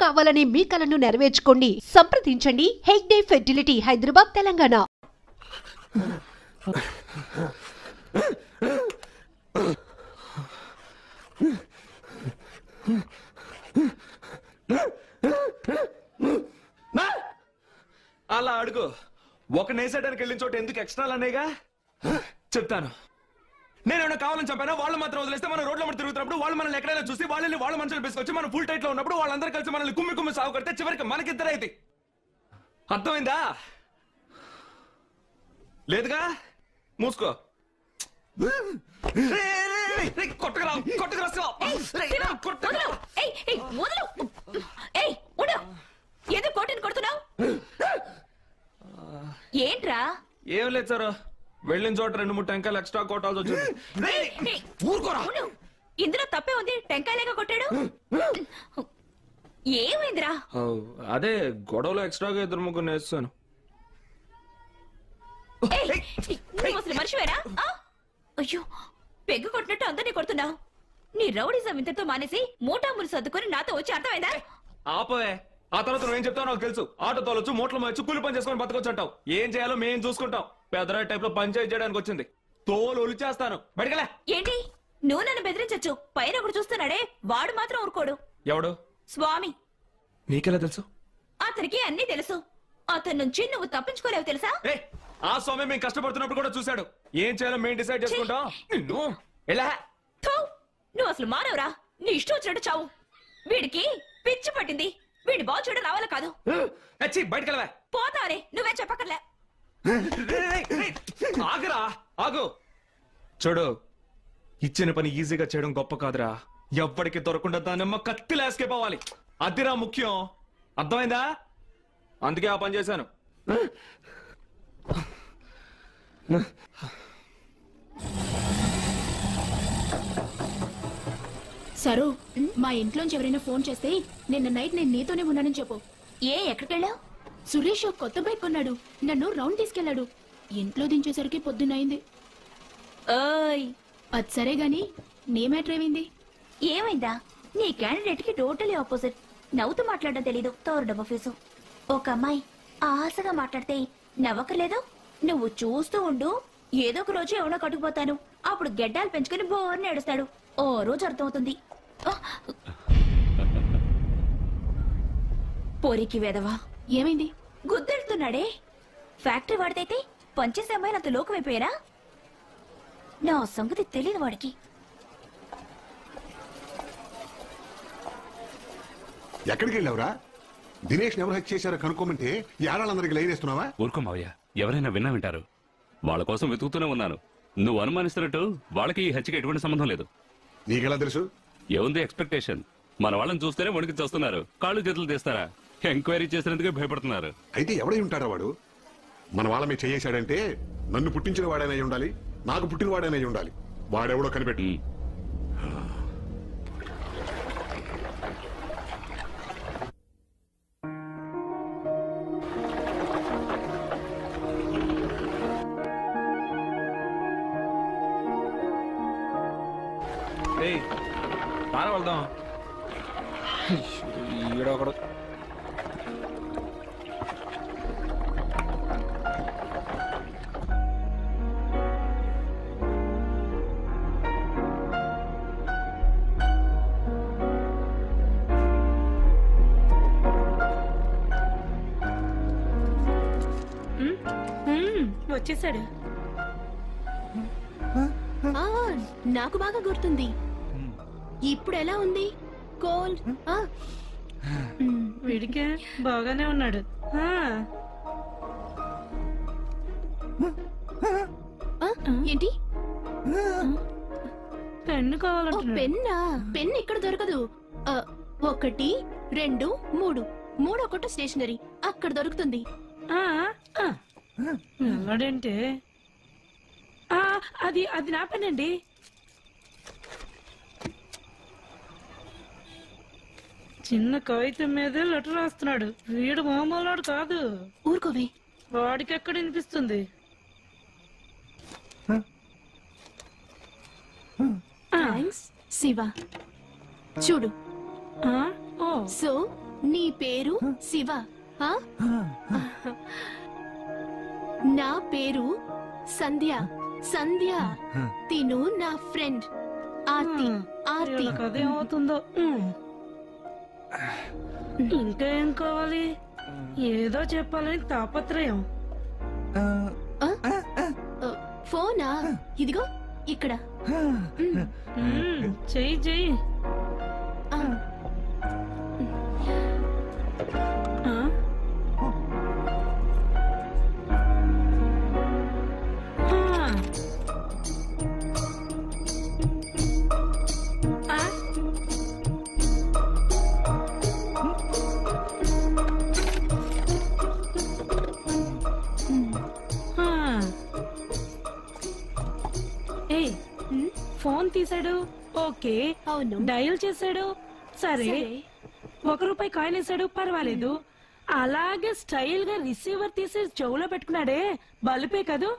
కావాలని మీ కలను నెరవేర్చుకోండి. సంప్రదించండి హెగ్డే ఫెర్టిలిటీ, హైదరాబాద్, తెలంగాణ. అలా అడుగు. ఒక నేసేయడానికి వెళ్ళిన చోట ఎందుకు ఎక్స్ట్రాలు అనేగా చెప్తాను. నేనేమైనా కావాలని చెప్పాను. వాళ్ళు మాత్రం వదిలేస్తే మనం రోడ్ల మీద తిరుగుతున్నప్పుడు వాళ్ళు మనల్ని ఎక్కడైనా చూసి వాళ్ళని వాళ్ళ మనుషులు తీసుకొచ్చి మనం ఫుల్ టైట్ లో ఉన్నప్పుడు వాళ్ళందరూ కలిసి మనల్ని కుమ్మి కుమ్మి సాగు కడితే చివరికి మనకిద్దరైతే అర్థమైందా? లేదుగా, మూసుకో. ఏంట్రా? ఏం లేదు సార్, వెళ్ళిన చోట 2-3 టెంకాయలు ఎక్స్ట్రా కొట్టాల్సి వచ్చింది. ఇందులో తప్పే ఉంది. టెంకాయలేగా కొట్టాడు. ఏమైందిరా? అదే గొడవలో ఎక్స్ట్రాగా 2-3 నేస్తాను. అసలు మనిషివేరా? అయ్యో, పెగ్గు కొట్టినట్టు అందరినీ కొడుతున్నావు. నీ రౌడీజం ఇంతతో మానేసి మూటాములు సర్దుకొని నాతో వచ్చి అర్థమైందా? ఆపవే. ఆ తర్వాత నువ్వేం చెప్తావు నాకు తెలుసు. ఆటో తోలొచ్చు, మూటలు మోయచ్చు, కూలి పని చేసుకొని బతకొచ్చు అంటావు. ఏం చేయాలో మేము చూసుకుంటాం. పెద్దరాయి టైప్ లో పంచాయతీ చేయడానికి వచ్చింది. తోలు ఒలిచేస్తాను. బయటకెళ్ళా. ఏంటి నువ్వు నన్ను బెదిరించచ్చు? పైన ఒకడు చూస్తున్నాడే, వాడు మాత్రం ఊరుకోడు. ఎవడు? స్వామి. నీకెలా తెలుసు? అతనికి అన్ని తెలుసు. అతని నుంచి నువ్వు తప్పించుకోలేవు తెలుసా? ఆ స్వామి మేము కష్టపడుతున్నప్పుడు కూడా చూశాడు. ఏం చేయాలో మేము డిసైడ్ చేసుకుంటాం. నిన్ను ఎలా? నువ్వు అసలు మానవురా? నీ ఇష్టం వచ్చినట్టు చావు. వీడికి పిచ్చి పట్టింది. వీడి బాగు చూడ రావాలా కాదు. బయటకెళ్ళవా? పోతావరే, నువ్వే చెప్పక్కర్లే. ఆగరా, ఆగు. చూడు, ఇచ్చిన పని ఈజీగా చేయడం గొప్ప కాదురా. ఎవ్వడికి దొరకకుండా దానిమ్మ కత్తిలా ఎస్కేప్ అవ్వాలి. అదిరా ముఖ్యం. అర్థమైందా? అందుకే ఆ పని చేశాను. సరు, మా ఇంట్లోంచి ఎవరైనా ఫోన్ చేస్తే నిన్న నైట్ నేను నీతోనే ఉన్నానని చెప్పు. ఎక్కడికెళ్ళావు? సురేష్ కొత్త బైక్ కొన్నాడు. నన్ను రౌండ్ తీసుకెళ్లాడు. ఇంట్లో దించేసరికి పొద్దున్నయింది. అది సరే గాని నీ మ్యాటర్ ఏమైంది? ఏమైందా? నీ క్యాండిడేట్ కి టోటలీ ఆపోజిట్. నవ్వుతూ మాట్లాడడం తెలీదు. తోరు డబ్బు ఫీజు. ఒక అమ్మాయి ఆశగా మాట్లాడితే నవ్వకలేదు. నువ్వు చూస్తూ ఉండు, ఏదో ఒక రోజు ఎవడో కట్టుకుపోతాను. అప్పుడు గెడ్డాలు పెంచుకుని బోర్ని ఏడుస్తాడు. ఓ రోజు అర్థమవుతుంది. పోరికి వేదవా. ఏమైంది? గుద్దెడుతున్నాడే. ఫ్యాక్టరీ వాడితైతే పనిచేసే అమ్మాయిని అంత లోకమైపోయారా? నా సంగతి తెలియదు వాడికి. ఎక్కడికి వెళ్ళావురా? దినేష్ ఎవరు హత్య చేశారో కనుక్కోమంటే ఏడాళ్ళందరికి లైన్ వేస్తున్నావా? ఊరుకో మావయ్య, ఎవరైనా విన్నా వింటారు. వాళ్ళ కోసం వెతుకుతూనే ఉన్నాను. నువ్వు అనుమానిస్తున్నట్టు వాళ్ళకి ఈ హత్యకి ఎటువంటి సంబంధం లేదు. నీకెలా తెలుసు? ఏముంది ఎక్స్పెక్టేషన్. మన వాళ్ళని చూస్తేనే వణికి చేస్తున్నారు. కాళ్ళు చేతులు తీస్తారా? ఎంక్వైరీ చేసినందుకే భయపడుతున్నారు. అయితే ఎవడై ఉంటాడా వాడు? మన వాళ్ళ మీద చేసాడంటే నన్ను పుట్టించిన వాడైనా ఉండాలి, నాకు పుట్టిన వాడైనా ఉండాలి. వాడెవడో కనిపెట్టి. వెళ్దాం. ఈడొకడు. వచ్చేసాడు. నాకు బాగా గుర్తుంది. ఇప్పుడు ఎలా ఉంది? కోల్డ్? వీడికే బాగానే ఉన్నాడు. ఏంటి? పెన్ను కావాలంటే పెన్నా? పెన్ ఇక్కడ దొరకదు. 1, 2, 3 మూడొకటి స్టేషనరీ అక్కడ దొరుకుతుంది. వెళ్ళాడంటే అది అది నా పని అండి. చిన్న కాగితం మీదే లెటర్ రాస్తున్నాడు. వీడు మామూలు కాదు. ఊరుకోవే. వాడికి ఎక్కడ వినిపిస్తుంది? థాంక్స్ శివ. చూడు. సో నీ పేరు శివ ఆ? నా పేరు సంధ్య. సంధ్య తిను నా ఫ్రెండ్ ఆర్తి. ఆర్తి అదేమవుతుందో. ఇంకా ఏం కావాలి? ఏదో చెప్పాలని తాపత్రయం. ఫోనా? ఇదిగో ఇక్కడ. చెయ్యి చెయ్యి. ఫోన్ తీసాడు, ఓకే. అవును. డయల్ చేశాడు, సరే. ₹1 కాయిన్ వేసాడు, పర్వాలేదు. అలాగే స్టైల్ గా రిసీవర్ తీసి చెవులో పెట్టుకున్నాడే, బల్పే కదూ.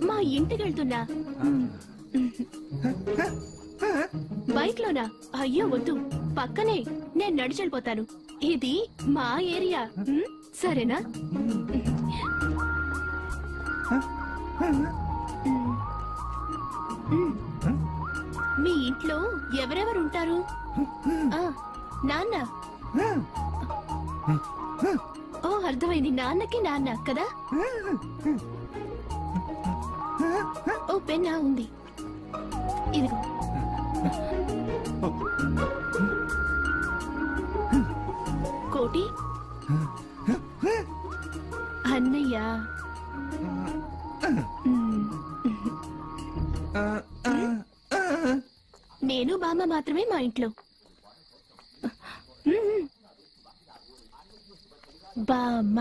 మా ఇంటికి వెళ్తున్నా. బైక్ లోనా? అయ్యో వద్దు, పక్కనే. నేను నడిచి వెళ్ళిపోతాను. ఇది మా ఏరియా, సరేనా? మీ ఇంట్లో ఎవరెవరు ఉంటారు? నాన్న. ఓ, అర్థమైంది. నాన్నకి నాన్న కదా. ఓ, పెన్నా ఉంది, ఇదిగో. కోటి, అన్నయ్య. నేను బామ్మ మాత్రమే మా ఇంట్లో. బామ్మ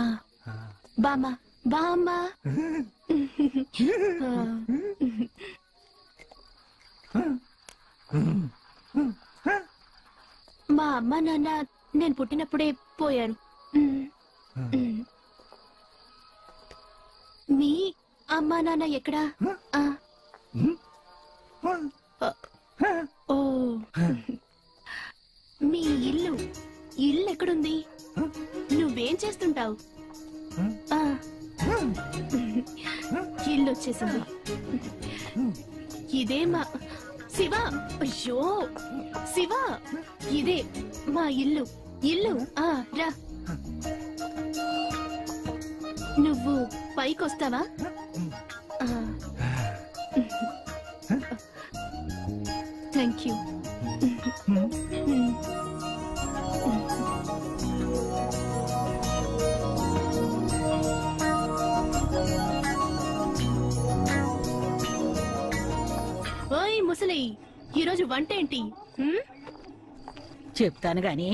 బామ్మ బామ్మ. మా అమ్మ నాన్న నేను పుట్టినప్పుడే పోయారు. మీ అమ్మా నాన్న ఎక్కడా? ఓ, మీ ఇల్లు ఎక్కడుంది? నువ్వేం చేస్తుంటావు? ఇల్లు వచ్చేసింది. ఇదే మా శివ. అయ్యో శివ, ఇదే మా ఇల్లు. రా. నువ్వు పైకొస్తావా? Thank you. ఓయ్ ముసలి, ఈరోజు వంట ఏంటి? చెప్తాను గాని,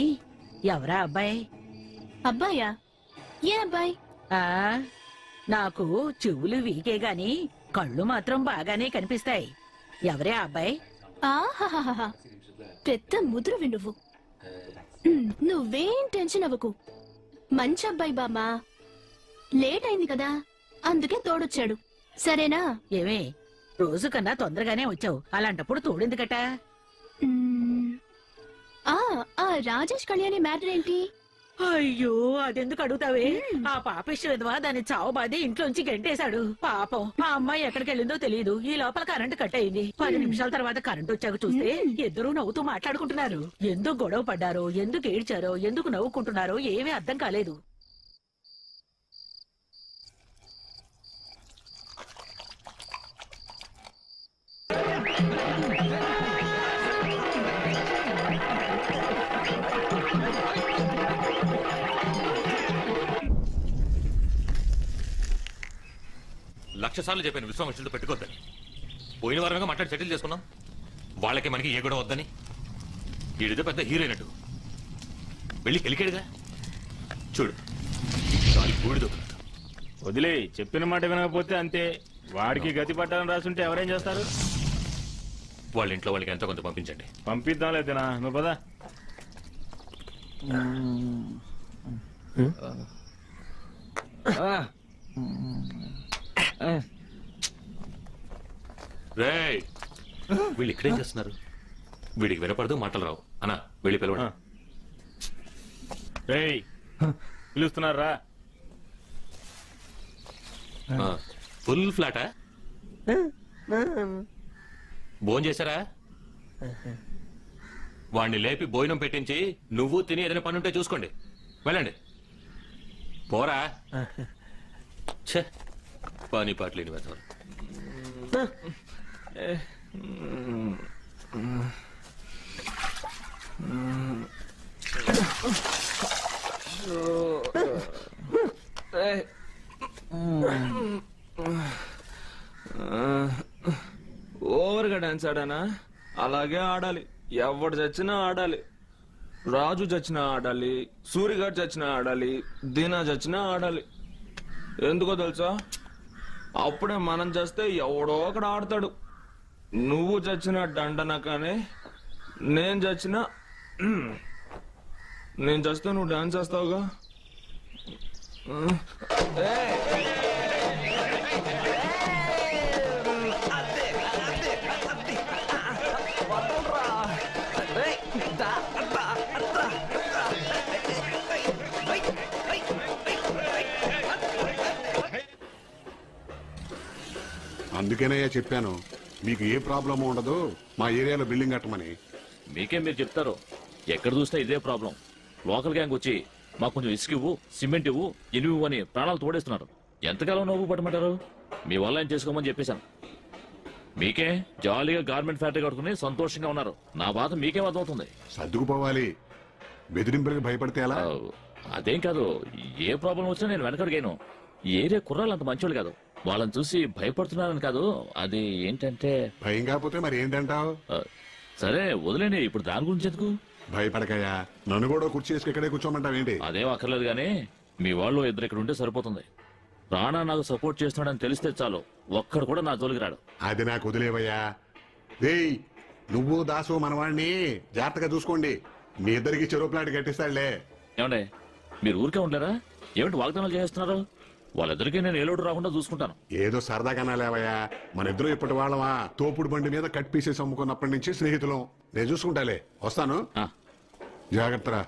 ఎవరా అబ్బాయి? అబ్బాయా? ఏ అబ్బాయి? నాకు చెవులు వీకే గాని కళ్ళు మాత్రం బాగానే కనిపిస్తాయి. ఎవరే అబ్బాయి? ఆహాహాహా, పెద్ద ముదురువి నువ్వు. నువ్వేం టెన్షన్ అవ్వకు. మంచి అబ్బాయి బామ్మా. లేట్ అయింది కదా, అందుకే తోడొచ్చాడు. సరేనా? ఏమే, రోజు కన్నా తొందరగానే వచ్చావు, అలాంటప్పుడు తోడెందుకట? రాజేష్ కళ్యాణి మ్యాటర్ ఏంటి? అయ్యో, అదెందుకు అడుగుతావే? ఆ పాపిష్టి విధవా దాన్ని చావు బాధి ఇంట్లోంచి గెంటేశాడు. పాపం, ఆ అమ్మాయి ఎక్కడికి వెళ్ళిందో తెలియదు. ఈ లోపల కరెంటు కట్ అయింది. 10 నిమిషాల తర్వాత కరెంటు వచ్చాక చూస్తే ఇద్దరూ నవ్వుతూ మాట్లాడుకుంటున్నారు. ఎందుకు గొడవ పడ్డారో, ఎందుకు ఏడ్చారో, ఎందుకు నవ్వుకుంటున్నారో ఏమీ అర్థం కాలేదు. లక్ష సార్లు చెప్పాను విశ్వామిత్రులతో పెట్టుకోద్దని. పోయిన వారంగా మాట్లాడి సెటిల్ చేసుకున్నాం. వాళ్ళకి మనకి ఏ గొడవ వద్దని. వీడితో పెద్ద హీరో అయినట్టు వెళ్ళి కెలికాడుగా. చూడు, బూడిదో వదిలే. చెప్పిన మాట వినకపోతే అంతే. వాడికి గతి పట్టాలని రాసుంటే ఎవరేం చేస్తారు? వాళ్ళ ఇంట్లో వాళ్ళకి ఎంతో కొంత పంపించండి. పంపిద్దాం లేదేనా నువ్వు పదా. రేయ్, వీళ్ళు ఇక్కడేం చేస్తున్నారు? వీడికి వినపడదు, మాటలు రావు. అన్నా వెళ్ళి పిలవండి. పిలుస్తున్నారా? ఫుల్ ఫ్లాటా? భోజనం చేశారా? వాడిని లేపి భోజనం పెట్టించి నువ్వు తిని ఏదైనా పని ఉంటే చూసుకోండి. వెళ్ళండి. పోరా. పని పాటలేని వెతవరు. ఓవర్గా డాన్స్ ఆడానా? అలాగే ఆడాలి. ఎవడు చచ్చినా ఆడాలి. రాజు చచ్చినా ఆడాలి, సూర్యగాడు చచ్చినా ఆడాలి, దీనా చచ్చినా ఆడాలి. ఎందుకో తెలుసా? అప్పుడే మనం చేస్తే ఎవడో ఒకడు ఆడతాడు. నువ్వు చచ్చినా దండన, కానీ నేను చచ్చినా నేను చేస్తే నువ్వు డాన్స్ చేస్తావుగా. అందుకేనయ్యా చెప్పాను మీకు ఏ ప్రాబ్లం ఉండదు మా ఏరియాలో బిల్డింగ్ కట్టమని. మీకేం మీరు చెప్తారు? ఎక్కడ చూస్తే ఇదే ప్రాబ్లం. లోకల్ గ్యాంగ్ వచ్చి మాకు కొంచెం ఇసుక ఇవ్వు, సిమెంట్ ఇవ్వు, ఇనువు అని ప్రాణాలు తోడేస్తున్నారు. ఎంతకాలం నవ్వు పట్టమంటారు? మీ వల్ల ఏం చేసుకోమని చెప్పేశాను. మీకే జాలీగా గార్మెంట్ ఫ్యాక్టరీ కట్టుకుని సంతోషంగా ఉన్నారు. నా బాధ మీకేం అర్థమవుతుంది? సర్దుకుపోవాలి. బెదిరింపులకు భయపడితే ఎలా? అదేం కాదు, ఏ ప్రాబ్లం వచ్చినా నేను వెనకడిగాను. ఏరియా కుర్రాలు అంత మంచోళ్ళు కాదు. వాళ్ళని చూసి భయపడుతున్నారని కాదు, అది ఏంటంటే. భయం కాకపోతే మరి ఏంటంటావు? సరే వదిలేండి, ఇప్పుడు దాని గురించి ఎందుకు? భయపడకయ్యా, నన్ను కూడా కుర్చీ వేసుకు ఇక్కడే కూర్చోమంటావేంటి? అదేం అక్కర్లేదు గానీ మీ వాళ్ళు ఇద్దరు ఇక్కడ ఉంటే సరిపోతుంది. రాణా నాకు సపోర్ట్ చేస్తున్నాడని తెలిస్తే చాలు, ఒక్కడు కూడా నా జోలికి రాడు. అది నాకు వదిలేవయ్యా. దేయ్, నువ్వు దాసు మనవాణ్ణి జాగ్రత్తగా చూసుకోండి. మీ ఇద్దరికి చెరువు ప్లాట్ కట్టిస్తాడులే. ఏమండే, మీరు ఊరికే ఉండలేరా? ఏమిటి వాగ్దానాలు చేస్తున్నారు? వాళ్ళిద్దరికీ నేను ఏలోడు రాకుండా చూసుకుంటాను. ఏదో సరదాగా లేవయ్యా, మన ఇద్దరు ఇప్పటి వాళ్ళమా. తోపుడు బండి మీద కట్ పీసెస్ అమ్ముకున్నప్పటి నుంచి స్నేహితులం. నేను చూసుకుంటాలే, వస్తాను. జాగ్రత్తరా.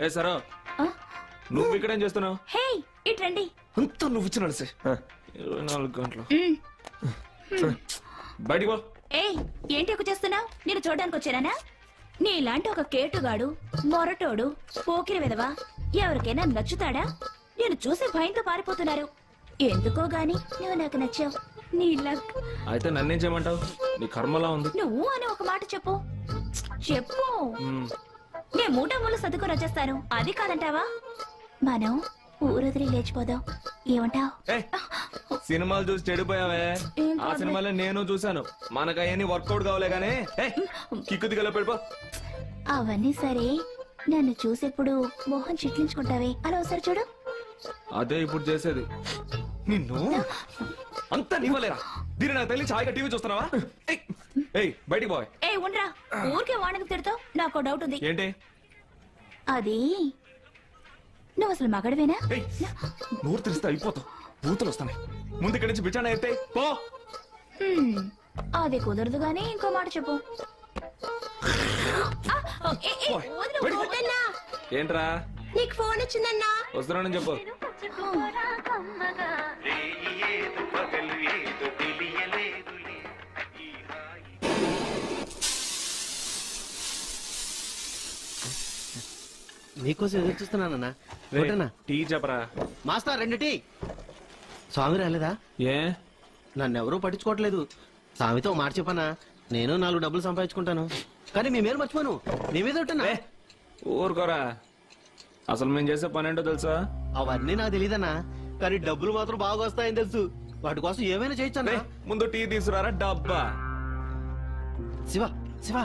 ఏ సరా, నువ్వు ఇక్కడేం చేస్తున్నావు? హే, ఇట్రండి. అంతా నువ్వు ఇచ్చిన 24 గంటలు బయటికి పో. ఏయ్, ఏంటి ఎక్కువ చేస్తున్నావు? నేను చూడడానికి వచ్చానా? నీలాంటి ఒక కేటుగాడు, మొరటోడు, పోకిరి విధవా ఎవరికైనా నచ్చుతాడా? నేను చూసి భయంతో పారిపోతున్నారు. ఎందుకో గాని నువ్వు నాకు నచ్చావు. నీ లక్. అయితే నన్నేం చేయమంటావు? నీ కర్మలా ఉంది. నువ్వు అని ఒక మాట చెప్పు. చెప్పు. నేను మూట మూలు సర్దుకొని వచ్చేస్తాను. అది కాదంటావా? మనం ఊరొదిలి లేచిపోదాం. ఏమంటావు? సినిమాలు చూసి చెడిపోయావే. ఆ సినిమాలో నేను చూశాను. మనకు అవన్నీ వర్కౌట్ కావాలే గానీ కిక్కు దిగలో పెడిపో. అవన్నీ సరే, నన్ను చూసేప్పుడు మోహన్ చిట్లించుకుంటావే, అలా ఒకసారి చూడు. అదే ఇప్పుడు చేసేది. నిన్ను అంతా నీవలేరా? దీన్ని నాకు తెలిసి హాయిగా టీవీ చూస్తున్నావా? బయటికి పోయ్. ఏ ఉండరా, ఊరికే వాడికి తిడతావు. నాకు డౌట్ ఉంది. ఏంటి అది? నువ్వు అసలు మగడవేనా? నోరు తెరిస్తే అయిపోతావు. బూతులు వస్తాయి. ముందు ఇక్కడి నుంచి బిచాన ఎత్తే పో. అది కుదరదు గానీ ఇంకో మాట చెప్పు. ఏంట్రా? నీకు ఫోన్ వచ్చిందన్నా. వస్తున్నానని చెప్పు. నీకోసం ఎదురు చూస్తున్నానన్నా. టీ చెప్పరా. Master 2 tea. స్వామి రాలేదా? ఏ, నన్నెవరూ పట్టించుకోవట్లేదు. స్వామితో మాట చెప్పనా, నేను 4 డబ్బులు సంపాదించుకుంటాను. కానీ మీ మేలు మర్చిపోను. మీ మీద ఉంటున్నా. ఊరుకోరా. అసలు మేము చేసే పని ఏంటో తెలుసా? అవన్నీ నాకు తెలియదన్నా, కానీ డబ్బులు మాత్రం బాగా వస్తాయని తెలుసు. వాటి కోసం ఏమైనా చేయొచ్చన్నా. ముందు టీ తీసుకురారా. డబ్బా శివ శివ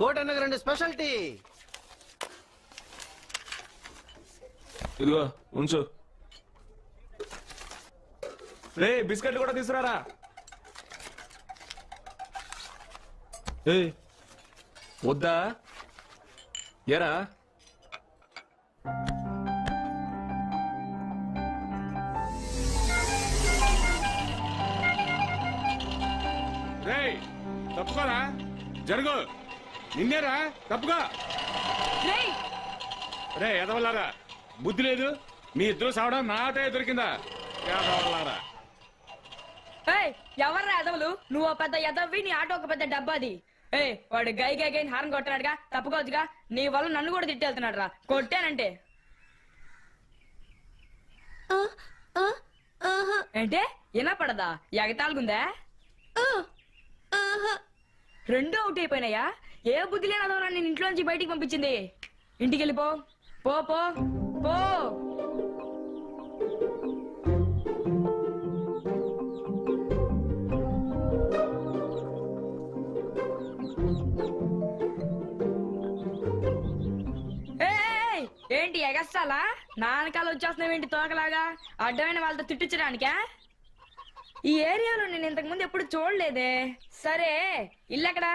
కోటన్నగర్ అండి స్పెషాలిటీ. ఇదిగో ఉంచు. రే బిస్కెట్లు కూడా తీసుకురారా. వద్దా ఎరా? తప్పుకోరా, జరుగు. నిన్నేరా తప్పుకో. రే ఎదవల్లారా, బుద్ధి లేదు. మీ ఇద్దరు సావడం నా ఆటే దొరికిందా? ఎదవల్లారా. ఎవర్రా ఎదవలు? నువ్వు పెద్ద ఎదవి, నీ ఆటో ఒక పెద్ద డబ్బాది. వాడు గై గై గై హారం కొట్టినాడుగా, తప్పుకోవచ్చుగా. నీ వల్ల నన్ను కూడా తిట్టేళ్తున్నాడు రా. కొట్టానంటే అంటే వినపడదా? ఎగతాలుగుందా? రెండో అవుట్ అయిపోయినాయా? ఏ బుద్ధి లేని అదవరా నేను ఇంట్లోంచి బయటికి పంపించింది. ఇంటికి వెళ్ళిపో, పో పో పో. ఏంటి ఎగస్టాలా? నా వెనకాల వచ్చేస్తున్నావేంటి తోకలాగా? అడ్డమైన వాళ్ళతో తిట్టించడానికా? ఈ ఏరియాలో నేను ఇంతకు ముందు ఎప్పుడు చూడలేదే. సరే ఇల్లు ఎక్కడా?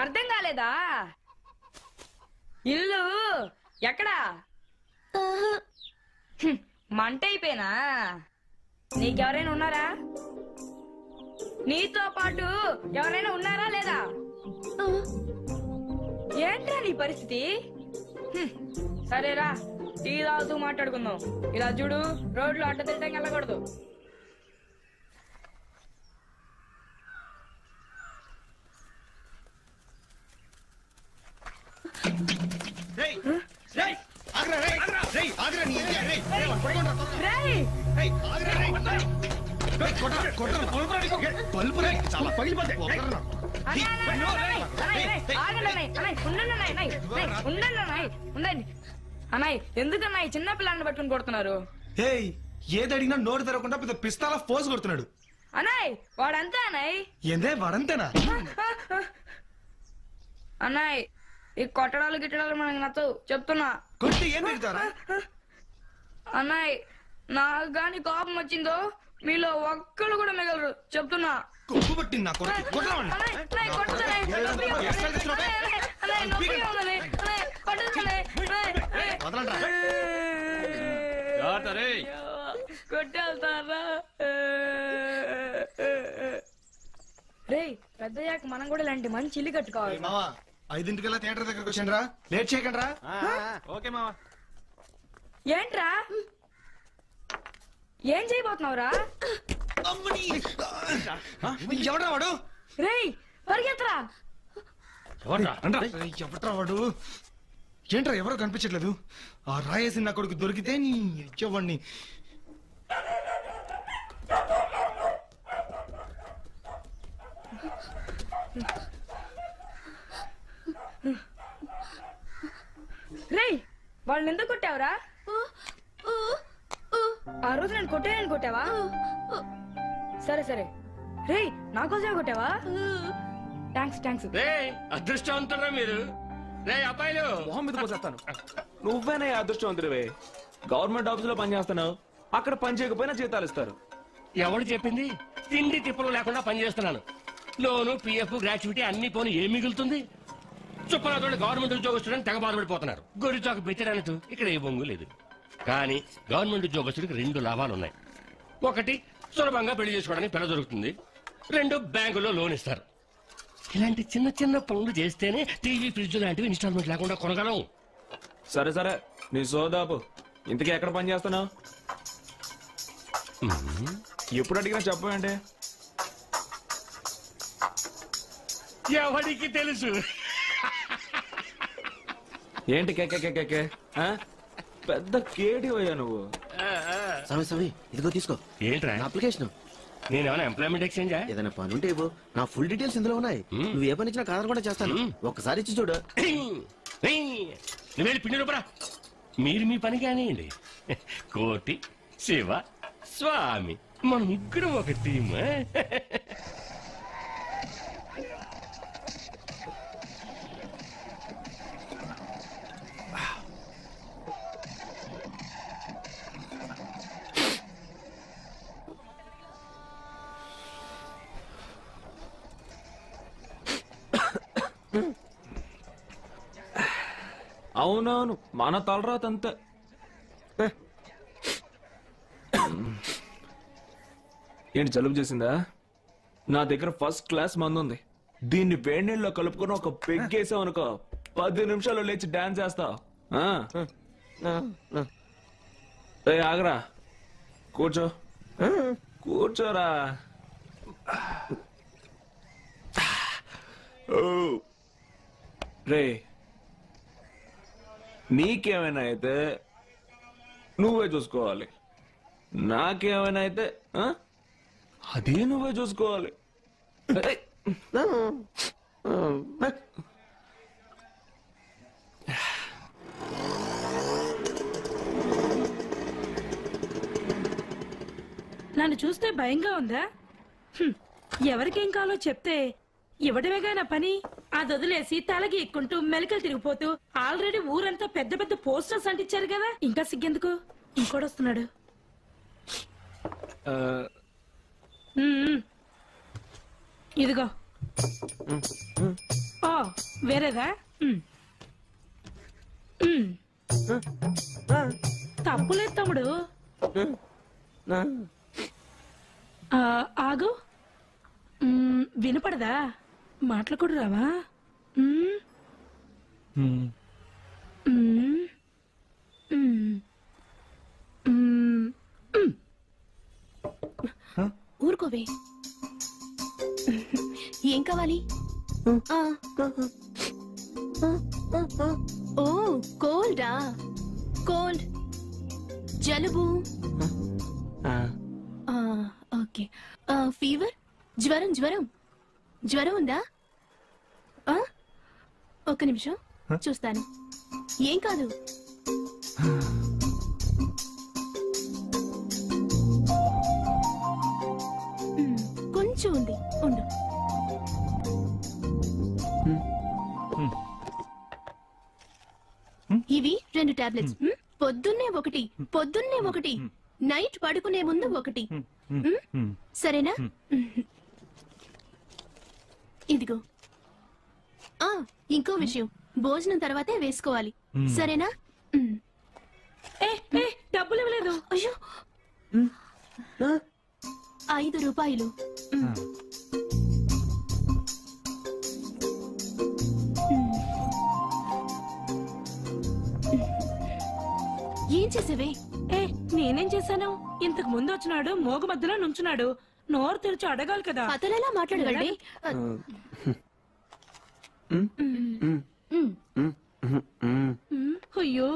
అర్థం కాలేదా? ఇల్లు ఎక్కడా? మంట అయిపోయినా? నీకెవరైనా ఉన్నారా? నీతో పాటు ఎవరైనా ఉన్నారా లేదా? ఏంట్రా నీ పరిస్థితి? సరేరా, టీ తాగుతూ మాట్లాడుకుందాం. ఇలా చూడు, రోడ్లు అడ్డ తిట్టం వెళ్ళకూడదు. అన్నాయ్ ఎందుకన్నా ఈ చిన్న పిల్లల్ని పట్టుకుని కొడుతున్నారు? ఏది అడిగినా నోరు తెరవకుండా పెద్ద పిస్తాల ఫోర్స్ కొడుతున్నాడు. అన్నాయ్ వాడంతే అన్నాయ్. ఏందే వాడంతేనా? అన్నాయ్ ఈ కొట్టడాలు గిట్టడాలు మనకి నచ్చవు చెప్తున్నా. కొట్టి ఏం పెడతారా? అన్నాయ్ నాకు గాని కోపం వచ్చిందో మీలో ఒక్కళ్ళు కూడా మిగలరు చెప్తున్నా. కొప్పు పట్టింది నా కొడుకు. కొట్టేళ్తారా? రే పెద్దయ్యాక మనం కూడా ఇలాంటి మంచి ఇల్లు కట్టుకోవాలి. 5:00 థియేటర్ దగ్గరకు వచ్చాను రా. లేట్ చేయకండి రా. ఓకే మావా. ఏంట్రా ఏం చేయబోతున్నావురా? ఎవడ్రా వాడు? రేయ్ పరిగెత్తరా. ఎవడ్రా వాడు? ఏంట్రా ఎవరో కనిపించట్లేదు. ఆ రాయేసి నా కొడుకు దొరికితే నీ ఇచ్చేవాడిని. రేయ్ వాళ్ళని ఎందుకు కొట్టావురా? ఆ రోజు నేను కొట్టావా? సరే సరే. రేయ్ నా కోసమే కొట్టావా? థ్యాంక్స్. అదృష్టవంతురా మీరు. రే అబ్బాయిలు మొహం మీద పోసేస్తాను. నువ్వేనా అదృష్టవంతుడివే? గవర్నమెంట్ ఆఫీస్ లో పనిచేస్తున్నావు, అక్కడ పని చేయకపోయినా జీతాలు ఇస్తారు. ఎవడు చెప్పింది? తిండి తిప్పలు లేకుండా పనిచేస్తున్నాను. లోను పిఎఫ్ గ్రాట్యుటీ అన్ని పోను ఏం మిగులుతుంది? చుప్పనాథోడు గవర్నమెంట్ ఉద్యోగస్తుడని తెగ బాధపడిపోతున్నారు. గొర్రెచాకు పెట్టడానికి ఇక్కడ ఏ బొంగు లేదు. కానీ గవర్నమెంట్ ఉద్యోగస్తుడికి 2 లాభాలున్నాయి. ఒకటి సులభంగా పెళ్లి చేసుకోవడానికి పిల్ల దొరుకుతుంది. 2 బ్యాంకులో లోన్ ఇస్తారు. ఇలాంటి చిన్న చిన్న పనులు చేస్తేనే టీవీ ఫ్రిడ్జ్ లాంటివి ఇన్స్టాల్మెంట్ లేకుండా కొనగలం. సరే నీ సోదాపు. ఇంతకీ ఎక్కడ పని చేస్తున్నావు? ఎప్పుడు అడిగినా చెప్పండి. ఎవరికి తెలుసు? ఏంటి కేకే పెద్ద కేడి అయ్యా నువ్వు. సమీ ఇదిగో తీసుకో. ఏంట్రా అప్లికేషన్? నేనేమైనా ఎంప్లాయ్మెంట్ ఎక్స్చేంజా? ఏదైనా పని ఉంటే ఇవ్వు. నా ఫుల్ డీటెయిల్స్ ఇందులో ఉన్నాయి. నువ్వు ఏ పని ఇచ్చినా కాదర్ కూడా చేస్తాను. ఒక్కసారి ఇచ్చి చూడు. నువ్వేళ్ళు పిండి రూపరా. మీరు మీ పని కానివ్వండి. 1 శివ స్వామి మనం ఇద్దరం ఒక టీమ్. అవునవును, మన తలరాత అంతే. ఏంటి జలుబు చేసిందా? నా దగ్గర ఫస్ట్ క్లాస్ మందు ఉంది. దీన్ని వేడి నీళ్ళలో కలుపుకొని ఒక పెగ్గేసావు అనుకో, 10 నిమిషాల్లో లేచి డాన్స్ చేస్తావు. ఆగరా, కూర్చో కూర్చోరా. రే, నీకేమైనా అయితే నువ్వే చూసుకోవాలి, నాకేమైనా అయితే అదే నువ్వే చూసుకోవాలి. నన్ను చూస్తే భయంగా ఉందా? ఎవరికేం కావాలో చెప్తే ఇవ్వడమేగా నా పని. అది వదిలేసి తలకి ఎక్కుంటూ మెలికలు తిరిగిపోతూ ఆల్రెడీ ఊరంతా పెద్ద పెద్ద పోస్టర్స్ అంటించారు కదా, ఇంకా సిగ్గెందుకు? ఇంకోడొస్తున్నాడు. ఇదిగో. ఓ వేరేదా? తప్పులేదు తమ్ముడు. ఆగు. వినపడదా? మాటలు కూడా రావా? ఊరుకోవే. ఏం కావాలి? ఓ కోల్డా? కోల్డ్, జలుబు, ఓకే. ఫీవర్, జ్వరం. జ్వరం ఉందా? ఒక్క నిమిషం చూస్తాను. ఏం కాదు. కొంచెం ఉంది, ఉండు. ఇవి 2 టాబ్లెట్స్. పొద్దున్నే ఒకటి, నైట్ పడుకునే ముందు ఒకటి. సరేనా? ఇదిగో. ఇంకో విషయం, భోజనం తర్వాతే వేసుకోవాలి. సరేనా? డబ్బులు ఇవ్వలేదు. అయ్యో, 5 రూపాయలు. ఏం చేసావే? నేనేం చేశాను? ఇంతకు ముందు వచ్చినాడు, మోగు మధ్యలో నుంచున్నాడు. నోరు తెరిచి అడగాలి కదా. అతనేలా మాట్లాడగలడే? అయ్యో,